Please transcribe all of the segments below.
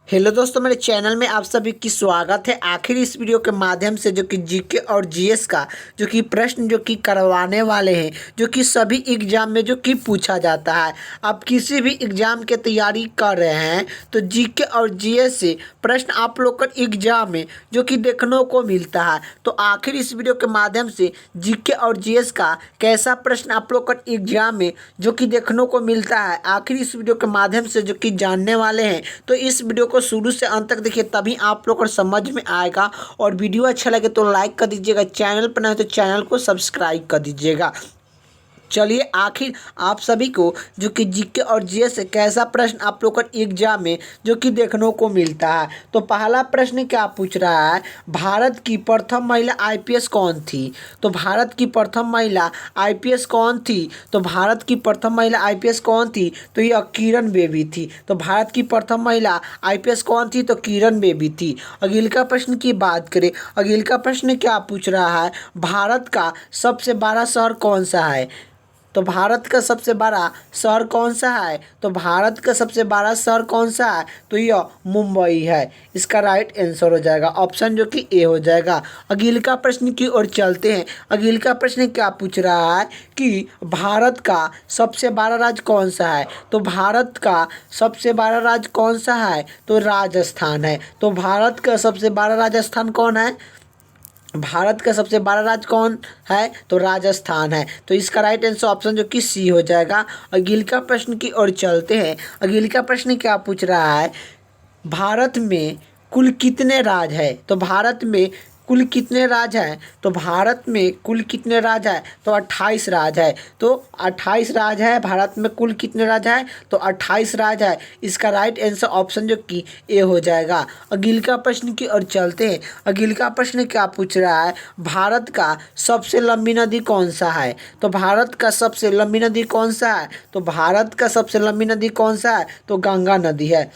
Hello दोस्तों, मेरे channel में आप सभी की स्वागत है। आखिर इस वीडियो के माध्यम से जो कि जीके और जीएस का जो कि प्रश्न जो कि करवाने वाले हैं, जो कि सभी एग्जाम में जो कि पूछा जाता है। आप किसी भी एग्जाम की तैयारी कर रहे हैं तो जीके और जीएस से प्रश्न आप लोग का एग्जाम में जो कि देखने को मिलता है। तो आखिर इस वीडियो के माध्यम से जीके और जीएस का कैसा प्रश्न आप लोग का एग्जाम में जो कि देखने को मिलता है, आखिर इस वीडियो के माध्यम से जो कि जानने वाले हैं। तो इस वीडियो को शुरू से अंत तक देखिए, तभी आप लोग को समझ में आएगा। और वीडियो अच्छा लगे तो लाइक कर दीजिएगा, चैनल पर नए तो चैनल को सब्सक्राइब कर दीजिएगा। चलिए, आखिर आप सभी को जो कि जीके और जीएस से कैसा प्रश्न आप लोग का एग्जाम में जो कि देखने को मिलता है। तो पहला प्रश्न क्या पूछ रहा है, भारत की प्रथम महिला आईपीएस कौन थी। तो भारत की प्रथम महिला आईपीएस कौन थी। तो भारत की प्रथम महिला आईपीएस कौन थी। तो यह किरण बेदी थी। तो भारत की प्रथम महिला आईपीएस कौन थी। तो किरण बेदी थी। अगले का प्रश्न की बात करें, अगले का प्रश्न क्या पूछ रहा है, भारत का सबसे बड़ा शहर कौन सा है। तो भारत का सबसे बड़ा शहर कौन सा है। तो भारत का सबसे बड़ा शहर कौन सा है। तो यह मुंबई है। इसका राइट आंसर हो जाएगा ऑप्शन जो कि ए हो जाएगा। अगले का प्रश्न की ओर चलते हैं। अगले का प्रश्न क्या पूछ रहा है कि भारत का सबसे बड़ा राज्य कौन सा है। तो भारत का सबसे बड़ा राज्य कौन सा है। तो राजस्थान है। तो भारत का सबसे बड़ा राजस्थान कौन है। भारत का सबसे बड़ा राज्य कौन है। तो राजस्थान है। तो इसका राइट आंसर ऑप्शन जो कि सी हो जाएगा। अगले का प्रश्न की ओर चलते हैं। अगले का प्रश्न क्या पूछ रहा है, भारत में कुल कितने राज्य है। तो भारत में कुल कितने राज्य हैं। तो भारत में कुल कितने राज्य है। तो 28 राज्य है। तो 28 राज्य है। भारत में कुल कितने राज्य है। तो 28 राज्य है। इसका राइट आंसर ऑप्शन जो कि ए हो जाएगा। अगले का प्रश्न की ओर चलते हैं। अगले का प्रश्न क्या पूछ रहा है, भारत का सबसे लंबी नदी कौन सा है। तो भारत का सबसे लंबी नदी कौन सा है। तो भारत का सबसे लंबी नदी कौन सा है। तो गंगा नदी है।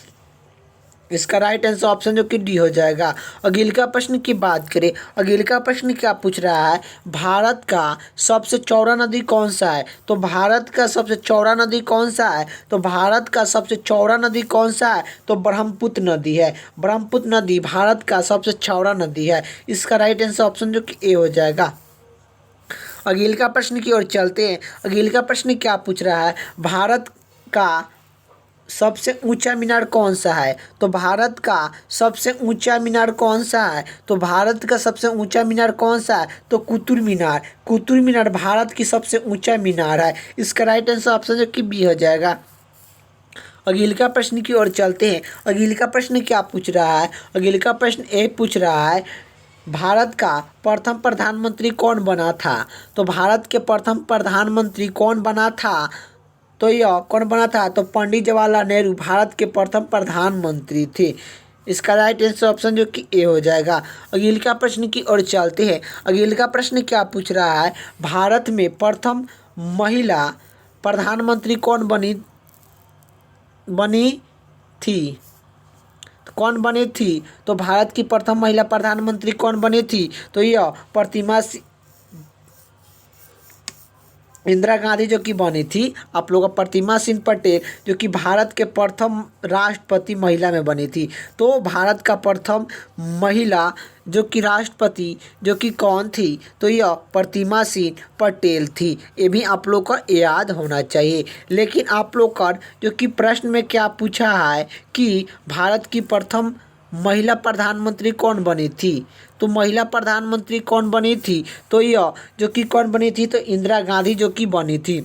इसका राइट आंसर ऑप्शन जो कि डी हो जाएगा। अगले का प्रश्न की बात करें, अगले का प्रश्न क्या पूछ रहा है, भारत का सबसे चौड़ा नदी कौन सा है। तो भारत का सबसे चौड़ा नदी कौन सा है। तो भारत का सबसे चौड़ा नदी कौन सा है। तो ब्रह्मपुत्र नदी है। ब्रह्मपुत्र नदी भारत का सबसे चौड़ा नदी है। इसका राइट आंसर ऑप्शन जो कि ए हो जाएगा। अगले का प्रश्न की ओर चलते हैं। अगले का प्रश्न क्या पूछ रहा है, भारत का सबसे ऊंचा मीनार कौन सा है। तो भारत का सबसे ऊंचा मीनार कौन सा है। तो भारत का सबसे ऊंचा मीनार कौन सा है। तो कुतुब मीनार। कुतुब मीनार भारत की सबसे ऊंचा मीनार है। इसका राइट आंसर ऑप्शन जो कि बी हो जाएगा। अगले का प्रश्न की ओर चलते हैं। अगले का प्रश्न क्या पूछ रहा है, अगले का प्रश्न ए पूछ रहा है, भारत का प्रथम प्रधानमंत्री कौन बना था। तो भारत के प्रथम प्रधानमंत्री कौन बना था। तो यह कौन बना था। तो पंडित जवाहरलाल नेहरू भारत के प्रथम प्रधानमंत्री थे। इसका राइट आंसर ऑप्शन जो कि ए हो जाएगा। अगले का प्रश्न की ओर चलते हैं। अगले का प्रश्न क्या पूछ रहा है, भारत में प्रथम महिला प्रधानमंत्री कौन बनी थी। तो कौन बनी थी। तो भारत की प्रथम महिला प्रधानमंत्री कौन बनी थी। तो यह इंदिरा गांधी जो कि बनी थी। आप लोगों का प्रतिमा सिंह पटेल जो कि भारत के प्रथम राष्ट्रपति महिला में बनी थी। तो भारत का प्रथम महिला जो कि राष्ट्रपति जो कि कौन थी। तो यह प्रतिमा सिंह पटेल थी। ये भी आप लोग का याद होना चाहिए। लेकिन आप लोग का जो कि प्रश्न में क्या पूछा है कि भारत की प्रथम महिला प्रधानमंत्री कौन बनी थी। तो महिला प्रधानमंत्री कौन बनी थी। तो यह जो कि कौन बनी थी। तो इंदिरा गांधी जो कि बनी थी।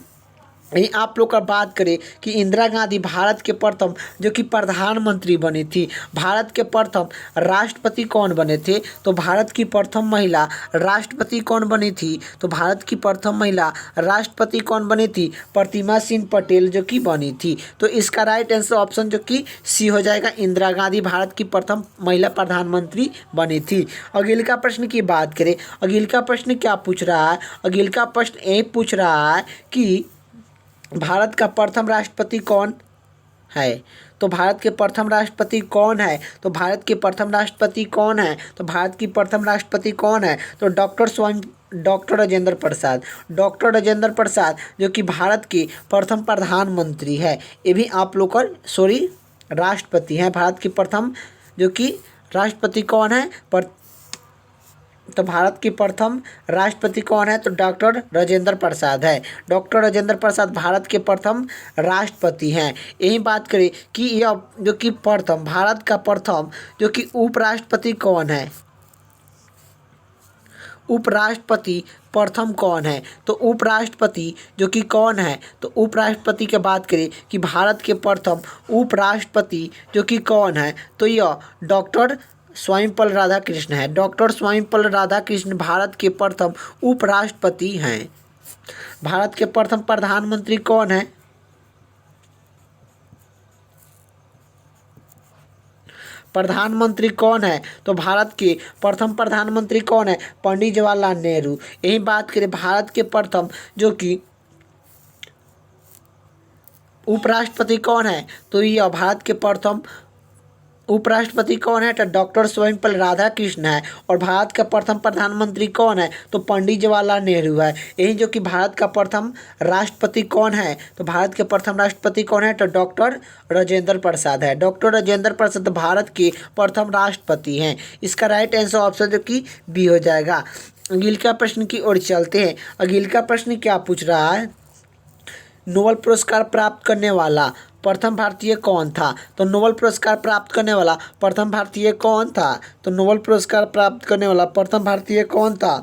यही आप लोग का बात करें कि इंदिरा गांधी भारत के प्रथम जो कि प्रधानमंत्री बनी थी। भारत के प्रथम राष्ट्रपति कौन बने थे। तो भारत की प्रथम महिला राष्ट्रपति कौन बनी थी। तो भारत की प्रथम महिला राष्ट्रपति कौन बनी थी। प्रतिमा सिंह पटेल जो कि बनी थी। तो इसका राइट आंसर ऑप्शन जो कि सी हो जाएगा। इंदिरा गांधी भारत की प्रथम महिला प्रधानमंत्री बनी थी। अगले का प्रश्न की बात करें, अगले का प्रश्न क्या पूछ रहा है, अगले का प्रश्न ये पूछ रहा है कि भारत का प्रथम राष्ट्रपति कौन है। तो भारत के प्रथम राष्ट्रपति कौन है। तो भारत के प्रथम राष्ट्रपति कौन है। तो भारत की प्रथम राष्ट्रपति कौन है। तो डॉक्टर राजेंद्र प्रसाद। डॉक्टर राजेंद्र प्रसाद जो कि भारत के प्रथम प्रधानमंत्री है। ये भी आप लोग का राष्ट्रपति हैं। भारत की प्रथम जो कि राष्ट्रपति कौन है? तो भारत की प्रथम राष्ट्रपति कौन है? तो डॉक्टर राजेंद्र प्रसाद है। डॉक्टर राजेंद्र प्रसाद भारत के प्रथम राष्ट्रपति हैं। यही बात करें कि यह जो कि प्रथम भारत का प्रथम जो कि उपराष्ट्रपति कौन है? उपराष्ट्रपति प्रथम कौन है? तो उपराष्ट्रपति जो कि कौन है? तो उपराष्ट्रपति की बात करें कि भारत के प्रथम उपराष्ट्रपति जो कि कौन है? तो यह डॉक्टर स्वयंपाल राधाकृष्ण है। डॉक्टर स्वयंपाल राधाकृष्ण भारत के प्रथम उपराष्ट्रपति हैं। भारत के प्रथम प्रधानमंत्री कौन है? प्रधानमंत्री कौन है? तो भारत के प्रथम प्रधानमंत्री कौन है? पंडित जवाहरलाल नेहरू। यही बात करें भारत के प्रथम जो कि उपराष्ट्रपति कौन है? तो यह भारत के प्रथम उपराष्ट्रपति कौन है? तो डॉक्टर स्वयंपाल राधाकृष्ण है। और भारत का प्रथम प्रधानमंत्री कौन है? तो पंडित जवाहरलाल नेहरू है। यही जो कि भारत का प्रथम राष्ट्रपति कौन है? तो भारत के प्रथम राष्ट्रपति कौन है? तो डॉक्टर राजेंद्र प्रसाद है। डॉक्टर राजेंद्र प्रसाद भारत के प्रथम राष्ट्रपति हैं। इसका राइट आंसर ऑप्शन जो कि बी हो जाएगा। अगले का प्रश्न की ओर चलते हैं। अगले का प्रश्न क्या पूछ रहा है? नोबेल पुरस्कार प्राप्त करने वाला प्रथम भारतीय कौन था? तो नोबेल पुरस्कार प्राप्त करने वाला प्रथम भारतीय कौन था? तो नोबेल पुरस्कार प्राप्त करने वाला प्रथम भारतीय कौन था?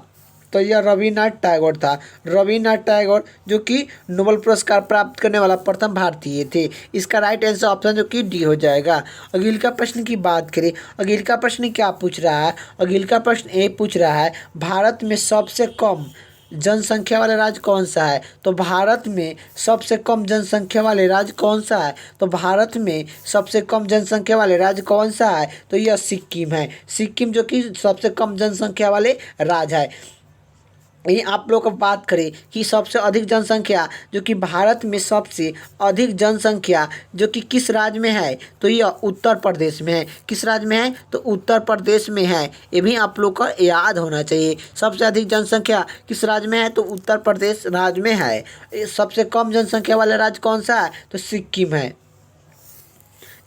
तो यह रविन्द्रनाथ टैगोर था। रविन्द्रनाथ टैगोर जो कि नोबेल पुरस्कार प्राप्त करने वाला प्रथम भारतीय थे। इसका राइट आंसर ऑप्शन जो कि डी हो जाएगा। अगले का प्रश्न की बात करें। अगले का प्रश्न क्या पूछ रहा है? अगले का प्रश्न ये पूछ रहा है भारत में सबसे कम जनसंख्या वाले राज्य कौन सा है? तो भारत में सबसे कम जनसंख्या वाले राज्य कौन सा है? तो भारत में सबसे कम जनसंख्या वाले राज्य कौन सा है? तो यह सिक्किम है। सिक्किम जो कि सबसे कम जनसंख्या वाले राज्य है। यही आप लोग बात करें कि सबसे अधिक जनसंख्या जो कि भारत में सबसे अधिक जनसंख्या जो कि किस राज्य में है? तो यह उत्तर प्रदेश में है। किस राज्य में है? तो उत्तर प्रदेश में है। ये भी आप लोग को याद होना चाहिए। सबसे अधिक जनसंख्या किस राज्य में है? तो उत्तर प्रदेश राज्य में है। सबसे कम जनसंख्या वाला राज्य कौन सा है? तो सिक्किम है।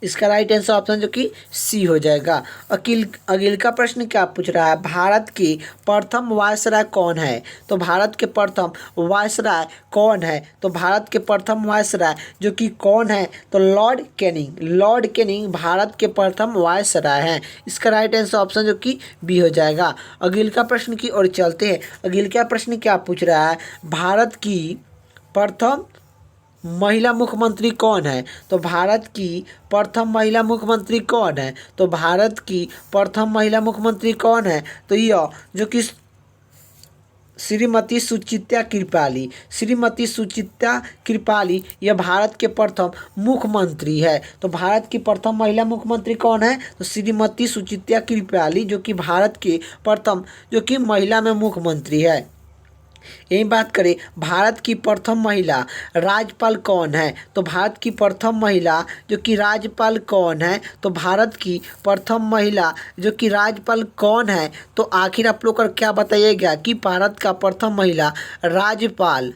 इसका राइट आंसर ऑप्शन जो कि सी हो जाएगा। अगले का प्रश्न क्या पूछ रहा है? भारत की प्रथम वायसराय कौन है? तो भारत के प्रथम वायसराय कौन है? तो भारत के प्रथम वायसराय जो कि कौन है? तो Lord Canning. Lord Canning Bharat के प्रथम वायसराय हैं। इसका राइट आंसर ऑप्शन जो कि बी हो जाएगा। अगले का प्रश्न की ओर चलते हैं। अगले का प्रश्न क्या पूछ रहा है? भारत की प्रथम महिला मुख्यमंत्री कौन है? तो भारत की प्रथम महिला मुख्यमंत्री कौन है? तो भारत की प्रथम महिला मुख्यमंत्री कौन है? तो यह जो कि श्रीमती सुचित्रा कृपाली। श्रीमती सुचित्रा कृपाली यह भारत के प्रथम मुख्यमंत्री है। तो भारत की प्रथम महिला मुख्यमंत्री कौन है? तो श्रीमती सुचित्रा कृपाली जो कि भारत के प्रथम जो कि महिला में मुख्यमंत्री है। यही बात करें भारत की प्रथम महिला राज्यपाल कौन है? तो भारत की प्रथम महिला जो कि राज्यपाल कौन है? तो भारत की प्रथम महिला जो कि राज्यपाल कौन है? तो आखिर आप लोग क्या बताइएगा कि भारत का प्रथम महिला राज्यपाल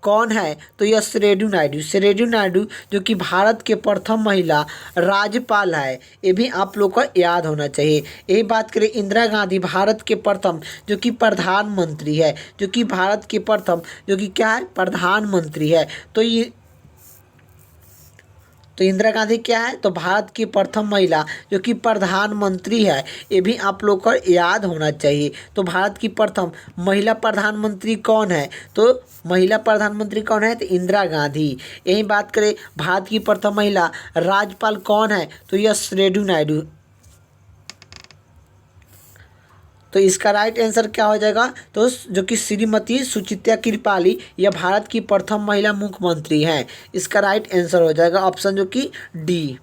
कौन है? तो यह सरोजिनी नायडू। सरोजिनी नायडू जो कि भारत के प्रथम महिला राज्यपाल है। ये भी आप लोग को याद होना चाहिए। यही बात करें इंदिरा गांधी भारत के प्रथम जो कि प्रधानमंत्री है। जो कि भारत के प्रथम जो कि क्या है? प्रधानमंत्री है। तो इंदिरा गांधी क्या है? तो भारत की प्रथम महिला जो कि प्रधानमंत्री है। ये भी आप लोग को याद होना चाहिए। तो भारत की प्रथम महिला प्रधानमंत्री कौन है? तो महिला प्रधानमंत्री कौन है? तो इंदिरा गांधी। यही बात करें भारत की प्रथम महिला राज्यपाल कौन है? तो यह सरोजिनी नायडू। तो इसका राइट आंसर क्या हो जाएगा? तो जो कि श्रीमती सुचित्रा कृपाली यह भारत की प्रथम महिला मुख्यमंत्री हैं। इसका राइट आंसर हो जाएगा ऑप्शन जो कि डी।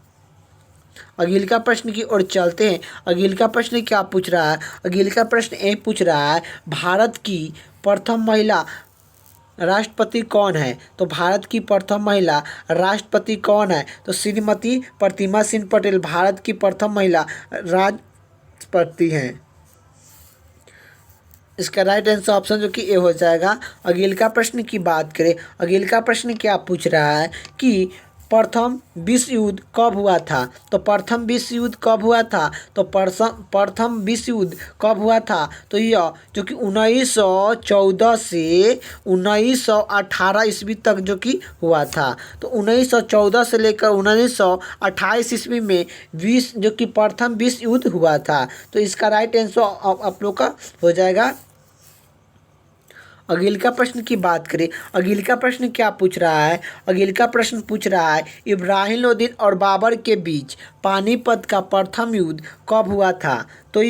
अगले का प्रश्न की ओर चलते हैं। अगले का प्रश्न क्या पूछ रहा है? अगले का प्रश्न ये पूछ रहा है भारत की प्रथम महिला राष्ट्रपति कौन है? तो भारत की प्रथम महिला राष्ट्रपति कौन है? तो श्रीमती प्रतिमा सिंह पटेल भारत की प्रथम महिला राष्ट्रपति हैं। इसका राइट आंसर ऑप्शन जो कि ए हो जाएगा। अगले का प्रश्न की बात करें। अगले का प्रश्न क्या पूछ रहा है कि प्रथम विश्व युद्ध कब हुआ था? तो प्रथम विश्व युद्ध कब हुआ था? तो प्रथम विश्व युद्ध कब हुआ था? तो यह जो कि 1914 से 1918 ईस्वी तक जो कि हुआ था। तो 1914 से लेकर 1928 ईस्वी में विश्व जो कि प्रथम विश्व युद्ध हुआ था। तो इसका राइट आंसर आप लोग का हो जाएगा। अगले का प्रश्न की बात करें, अगले का प्रश्न क्या पूछ रहा है? अगले का प्रश्न पूछ रहा है इब्राहिम लोदी और बाबर के बीच पानीपत का प्रथम युद्ध कब हुआ था? तो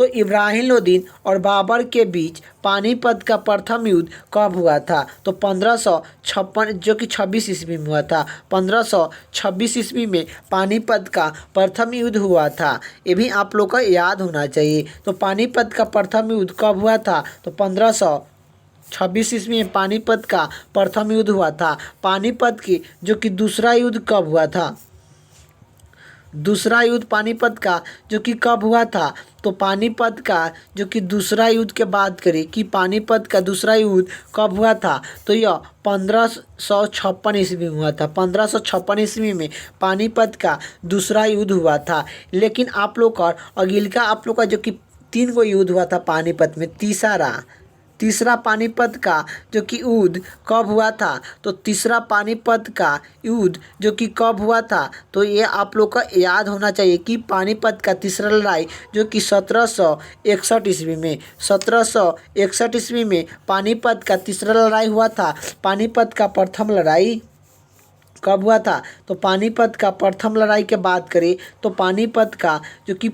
इब्राहिम लोदीन और बाबर के बीच पानीपत का प्रथम युद्ध कब हुआ था? तो 1556 जो कि 26 ईस्वी में हुआ था। 1526 ईस्वी में पानीपत का प्रथम युद्ध हुआ था। ये भी आप लोग का याद होना चाहिए। तो पानीपत का प्रथम युद्ध कब हुआ था? तो 1526 ईस्वी में पानीपत का प्रथम युद्ध हुआ था। पानीपत की जो कि दूसरा युद्ध कब हुआ था? दूसरा युद्ध पानीपत का जो कि कब हुआ था? तो पानीपत का जो कि दूसरा युद्ध के बात करें कि पानीपत का दूसरा युद्ध कब हुआ था? तो यह 1556 ईस्वी में हुआ था। 1556 ईस्वी में पानीपत का दूसरा युद्ध हुआ था। लेकिन आप लोग का अगले का आप लोग का जो कि 3 गो युद्ध हुआ था पानीपत में, तीसरा पानीपत का जो कि युद्ध कब हुआ था? तो तीसरा पानीपत का युद्ध जो कि कब हुआ था? तो ये आप लोग का याद होना चाहिए कि पानीपत का तीसरा लड़ाई जो कि 1761 ईस्वी में 1761 ईस्वी में पानीपत का तीसरा लड़ाई हुआ था। पानीपत का प्रथम लड़ाई कब हुआ था? तो पानीपत का प्रथम लड़ाई की बात करें तो पानीपत का जो कि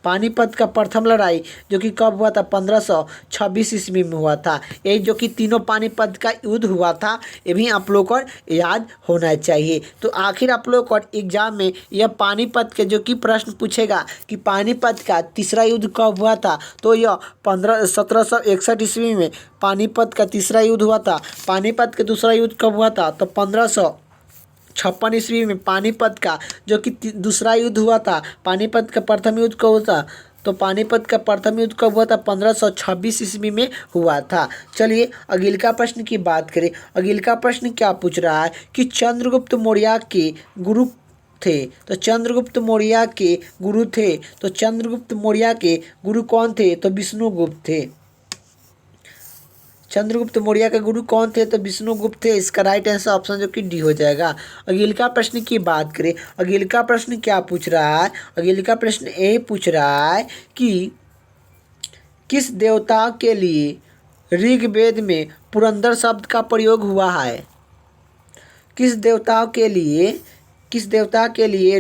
पानीपत का प्रथम लड़ाई जो कि कब हुआ था? 1526 ईस्वी में हुआ था। यही जो कि तीनों पानीपत का युद्ध हुआ था, ये भी आप लोग को याद होना चाहिए। तो आखिर आप लोग को एग्जाम में यह पानीपत के जो कि प्रश्न पूछेगा कि पानीपत का तीसरा युद्ध कब हुआ था? तो यह 1761 ईस्वी में पानीपत का तीसरा युद्ध हुआ था। पानीपत का दूसरा युद्ध कब हुआ था? तो 1556 ईस्वी में पानीपत का जो कि दूसरा युद्ध हुआ था। पानीपत का प्रथम युद्ध कब हुआ था? तो पानीपत का प्रथम युद्ध कब हुआ था? 1526 ईस्वी में हुआ था। चलिए अगले का प्रश्न की बात करें। अगले का प्रश्न क्या पूछ रहा है कि चंद्रगुप्त मौर्य के गुरु थे? तो चंद्रगुप्त मौर्य के गुरु थे। तो चंद्रगुप्त मौर्य के गुरु कौन थे? तो विष्णुगुप्त थे। चंद्रगुप्त मौर्य के गुरु कौन थे? तो विष्णुगुप्त थे। इसका राइट आंसर ऑप्शन जो कि डी हो जाएगा। अगले का प्रश्न की बात करें, अगले का प्रश्न क्या पूछ रहा है? अगले का प्रश्न ये पूछ रहा है कि किस देवता के लिए ऋग्वेद में पुरंदर शब्द का प्रयोग हुआ है? किस देवता के लिए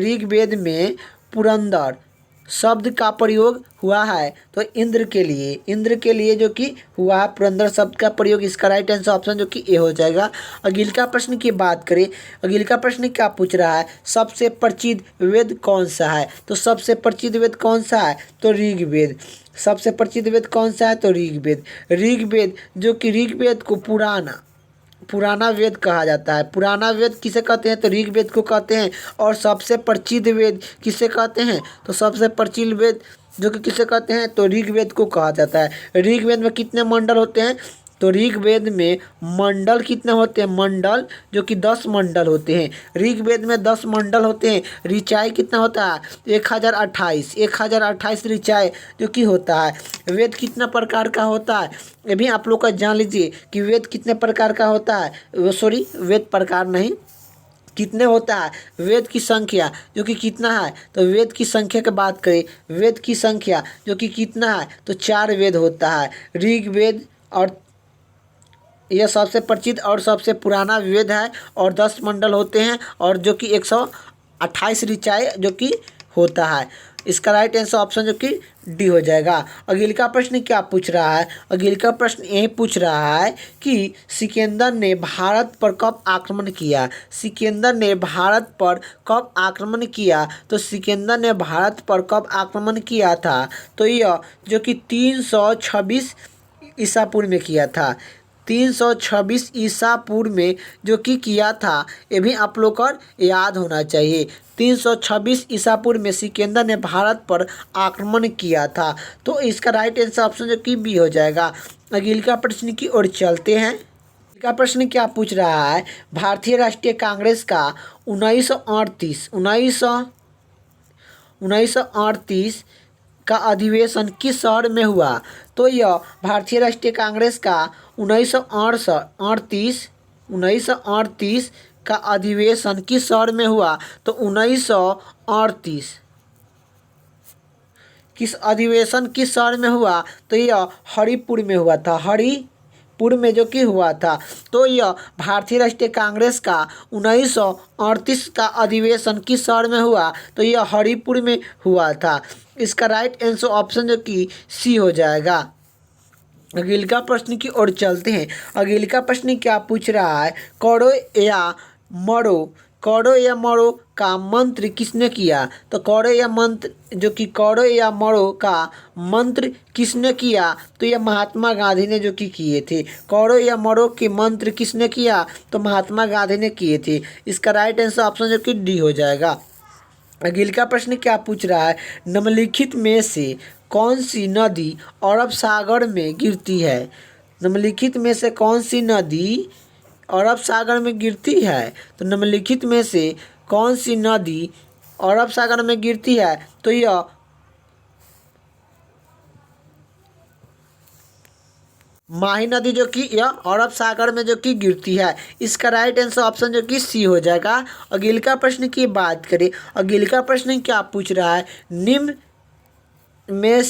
ऋग्वेद में पुरंदर शब्द का प्रयोग हुआ है? तो इंद्र के लिए जो कि हुआ है पुरंदर शब्द का प्रयोग। इसका राइट आंसर ऑप्शन जो कि ए हो जाएगा। अगले का प्रश्न की बात करें, अगले का प्रश्न क्या पूछ रहा है? सबसे प्रसिद्ध वेद कौन सा है? तो सबसे प्रसिद्ध वेद कौन सा है? तो ऋग्वेद। सबसे प्रसिद्ध वेद कौन सा है? तो ऋग्वेद जो कि ऋग्वेद को पुराना वेद कहा जाता है। पुराना वेद किसे कहते हैं? तो ऋग्वेद को कहते हैं। और सबसे प्रसिद्ध वेद किसे कहते हैं? तो सबसे प्रसिद्ध वेद जो कि किसे कहते हैं? तो ऋग्वेद को कहा जाता है। ऋग्वेद में कितने मंडल होते हैं? तो ऋग्वेद में मंडल कितने होते हैं? मंडल जो कि 10 मंडल होते हैं। ऋग्वेद में 10 मंडल होते हैं। ऋचाई कितना होता है? 1028 ऋचाई जो कि होता है। वेद कितना प्रकार का होता है? ये भी आप लोग का जान लीजिए कि वेद कितने प्रकार का होता है। वेद प्रकार नहीं, कितने होता है? वेद की संख्या जो कि कितना है? तो वेद की संख्या की बात करें, वेद की संख्या जो कि कितना है? तो 4 वेद होता है। ऋग्वेद और यह सबसे प्रसिद्ध और सबसे पुराना वेद है। और 10 मंडल होते हैं और जो कि 128 ऋचाएँ जो कि होता है। इसका राइट आंसर ऑप्शन जो कि डी हो जाएगा। अगले का प्रश्न क्या पूछ रहा है? अगले का प्रश्न ये पूछ रहा है कि सिकंदर ने भारत पर कब आक्रमण किया? सिकंदर ने भारत पर कब आक्रमण किया? तो सिकंदर ने भारत पर कब आक्रमण किया था? तो यह जो कि 326 ईसा पूर्व में किया था। 326 ईसा पूर्व में जो कि किया था, ये भी आप लोग को याद होना चाहिए। 326 ईसा पूर्व में सिकंदर ने भारत पर आक्रमण किया था। तो इसका राइट आंसर ऑप्शन जो कि बी हो जाएगा। अगले का प्रश्न की ओर चलते हैं। का प्रश्न क्या पूछ रहा है, भारतीय राष्ट्रीय कांग्रेस का 1938 का अधिवेशन किस शहर में हुआ? तो यह भारतीय राष्ट्रीय कांग्रेस का 1938 का अधिवेशन किस शहर में हुआ? तो 1938 किस अधिवेशन किस शहर में हुआ? तो यह हरिपुर में हुआ था, हरिपुर में जो कि हुआ था। तो यह भारतीय राष्ट्रीय कांग्रेस का 1938 का अधिवेशन किस शहर में हुआ? तो यह हरिपुर में हुआ था। इसका राइट आंसर ऑप्शन जो कि सी हो जाएगा। अगले का प्रश्न की ओर चलते हैं। अगले का प्रश्न क्या पूछ रहा है, करो या मरो का मंत्र किसने किया? तो करो या मरो का मंत्र किसने किया? तो यह महात्मा गांधी ने जो कि किए थे। करो या मरो के मंत्र किसने किया? तो महात्मा गांधी ने किए थे। इसका राइट आंसर ऑप्शन जो कि डी हो जाएगा। अगले का प्रश्न क्या पूछ रहा है, निम्नलिखित में से कौन सी नदी अरब सागर में गिरती है? निम्नलिखित में से कौन सी नदी अरब सागर में गिरती है? तो निम्नलिखित में से कौन सी नदी अरब सागर में गिरती है? तो यह माही नदी जो कि यह अरब सागर में जो कि गिरती है। इसका राइट आंसर ऑप्शन जो कि सी हो जाएगा। अगले का प्रश्न की बात करें। अगले का प्रश्न क्या पूछ रहा है, निम्न में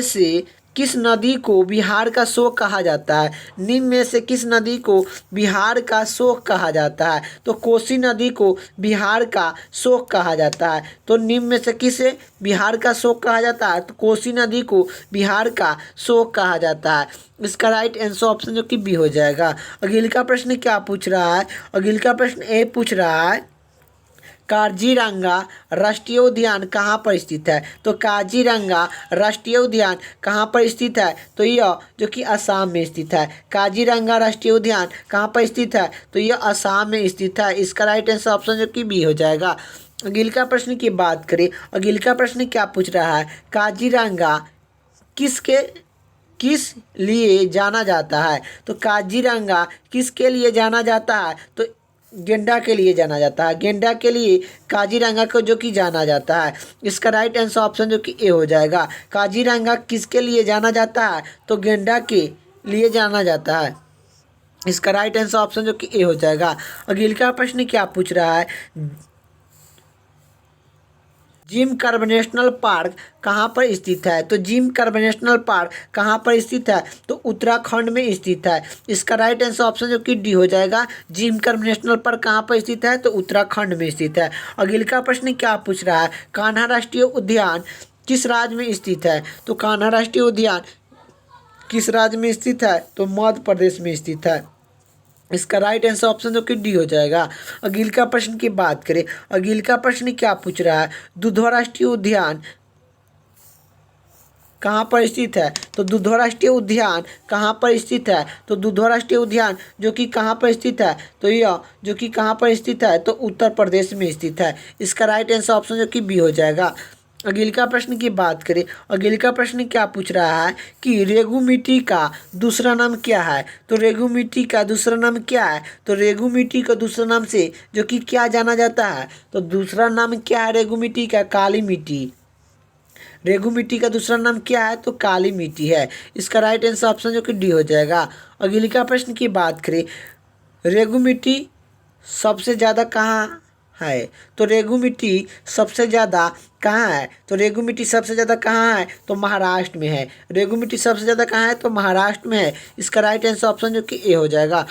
से किस नदी को बिहार का शोक कहा जाता है? निम्न में से किस नदी को बिहार का शोक कहा जाता है? तो कोसी नदी को बिहार का शोक कहा जाता है। तो निम्न में से किसे बिहार का शोक कहा जाता है? तो कोसी नदी को बिहार का शोक कहा जाता है। इसका राइट आंसर ऑप्शन जो कि बी हो जाएगा। अगले का प्रश्न क्या पूछ रहा है? अगले का प्रश्न ए पूछ रहा है, काजीरंगा राष्ट्रीय उद्यान कहाँ पर स्थित है? तो काजीरंगा राष्ट्रीय उद्यान कहाँ पर स्थित है? तो यह जो कि असम में स्थित है। काजीरंगा राष्ट्रीय उद्यान कहाँ पर स्थित है? तो यह असम में स्थित है। इसका राइट आंसर ऑप्शन जो कि बी हो जाएगा। अगले का प्रश्न की बात करें। अगले का प्रश्न क्या पूछ रहा है, काजीरंगा किस लिए जाना जाता है? तो काजीरंगा किसके लिए जाना जाता है? तो गेंडा के लिए जाना जाता है। गेंडा के लिए काजीरंगा को जो कि जाना जाता है। इसका राइट आंसर ऑप्शन जो कि ए हो जाएगा। काजीरंगा किसके लिए जाना जाता है? तो गेंडा के लिए जाना जाता है। इसका राइट आंसर ऑप्शन जो कि ए हो जाएगा। अगले का प्रश्न क्या पूछ रहा है, जिम कार्बेट नेशनल पार्क कहाँ पर स्थित है? तो जिम कार्बेट नेशनल पार्क कहाँ पर स्थित है? तो उत्तराखंड में स्थित है। इसका राइट आंसर ऑप्शन जो कि डी हो जाएगा। जिम कार्बेट नेशनल पार्क कहाँ पर स्थित है? तो उत्तराखंड में स्थित है। अगले का प्रश्न क्या पूछ रहा है, कान्हा राष्ट्रीय उद्यान किस राज्य में स्थित है? तो कान्हा राष्ट्रीय उद्यान किस राज्य में स्थित है? तो मध्य प्रदेश में स्थित है। इसका राइट आंसर ऑप्शन जो कि डी हो जाएगा। अगले का प्रश्न की बात करें। अगले का प्रश्न क्या पूछ रहा है, दुधवा राष्ट्रीय उद्यान कहाँ पर स्थित है? तो दुधवा राष्ट्रीय उद्यान कहाँ पर स्थित है? तो दुधवा राष्ट्रीय उद्यान जो कि कहाँ पर स्थित है? तो यह जो कि कहाँ पर स्थित है? तो उत्तर प्रदेश में स्थित है। इसका राइट आंसर ऑप्शन जो कि बी हो जाएगा। अगले का प्रश्न की बात करें। अगले का प्रश्न क्या पूछ रहा है कि रेगू मिट्टी का दूसरा नाम क्या है? तो रेगू मिट्टी का दूसरा नाम क्या है? तो रेगू मिट्टी का दूसरा नाम से जो कि क्या जाना जाता है? तो दूसरा नाम क्या है रेगू मिट्टी का? काली मिट्टी। रेगू मिट्टी का दूसरा नाम क्या है? तो काली मिट्टी है। इसका राइट आंसर ऑप्शन जो कि डी हो जाएगा। अगले का प्रश्न की बात करें, रेगू मिट्टी सबसे ज़्यादा कहाँ है? तो रेगू मिट्टी सबसे ज़्यादा कहाँ है? तो रेगू मिट्टी सबसे ज़्यादा कहाँ है? तो महाराष्ट्र में है। रेगू मिट्टी सबसे ज़्यादा कहाँ है? तो महाराष्ट्र में है। इसका राइट आंसर ऑप्शन जो कि ए हो जाएगा।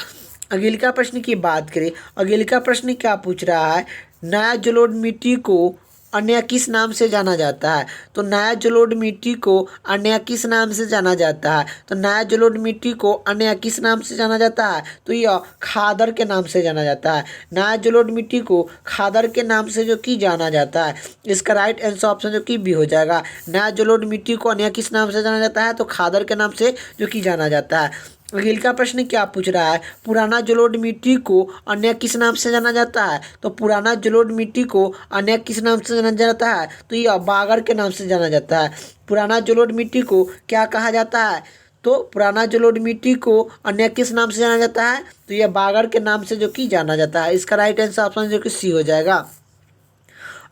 अगले का प्रश्न की बात करें। अगले का प्रश्न क्या पूछ रहा है, नया जलोढ़ मिट्टी को अन्य किस नाम से जाना जाता है? तो नया जलोढ़ मिट्टी को अन्य किस नाम से जाना जाता है? तो नया जलोढ़ मिट्टी को अन्य किस नाम से जाना जाता है? तो यह खादर के नाम से जाना जाता है। नया जलोढ़ मिट्टी को खादर के नाम से जो कि जाना जाता है। इसका राइट आंसर ऑप्शन जो कि बी हो जाएगा। नया जलोढ़ मिट्टी को अन्य किस नाम से जाना जाता है? तो खादर के नाम से जो कि जाना जाता है। अगले का प्रश्न क्या पूछ रहा है, पुराना जलोढ़ मिट्टी को अन्य किस नाम से जाना जाता है? तो पुराना जलोढ़ मिट्टी को अन्य किस नाम से जाना जाता है? तो यह बागर के नाम से जाना जाता है। पुराना जलोढ़ मिट्टी को क्या कहा जाता है? तो पुराना जलोढ़ मिट्टी को अन्य किस नाम से जाना जाता है? तो यह बागर के नाम से जो कि जाना जाता है। इसका राइट आंसर ऑप्शन जो कि सी हो जाएगा।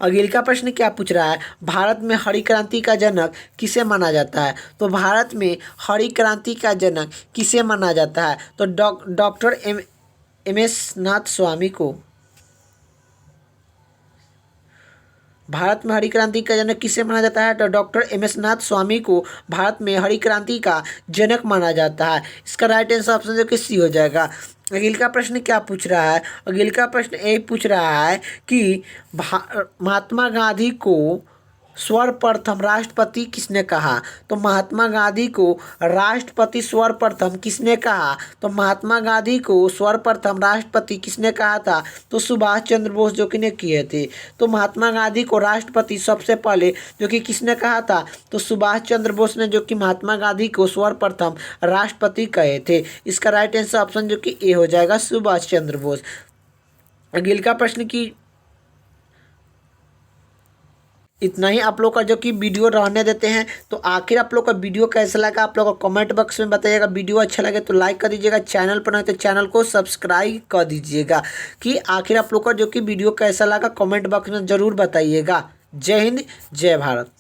अगले का प्रश्न क्या पूछ रहा है? भारत में हरी क्रांति का जनक किसे माना जाता है? तो भारत में हरी क्रांति का जनक किसे माना जाता है? तो डॉक्टर एम.एस. नाथ स्वामी को। भारत में हरी क्रांति का जनक किसे माना जाता है? तो डॉक्टर एम.एस. नाथ स्वामी को भारत में हरी क्रांति का जनक माना जाता है। इसका राइट आंसर ऑप्शन जो कि सी हो जाएगा। अगले का प्रश्न क्या पूछ रहा है? अगले का प्रश्न ये पूछ रहा है कि महात्मा गांधी को सर्वप्रथम राष्ट्रपति किसने कहा? तो महात्मा गांधी को राष्ट्रपति सर्वप्रथम किसने कहा? तो महात्मा गांधी को सर्वप्रथम राष्ट्रपति किसने कहा था? तो सुभाष चंद्र बोस जो कि ने किए थे। तो महात्मा गांधी को राष्ट्रपति सबसे पहले जो कि किसने कहा था? तो सुभाष चंद्र बोस ने जो कि महात्मा गांधी को सर्वप्रथम राष्ट्रपति कहे थे। इसका राइट आंसर ऑप्शन जो कि ए हो जाएगा, सुभाष चंद्र बोस। अगले का प्रश्न की इतना ही आप लोग का जो कि वीडियो रहने देते हैं। तो आखिर आप लोग का वीडियो कैसा लगा आप लोग को कमेंट बॉक्स में बताइएगा। वीडियो अच्छा लगे तो लाइक कर दीजिएगा, चैनल पर नहीं तो चैनल को सब्सक्राइब कर दीजिएगा। कि आखिर आप लोग का जो कि वीडियो कैसा लगा कमेंट बॉक्स में ज़रूर बताइएगा। जय हिंद, जय भारत।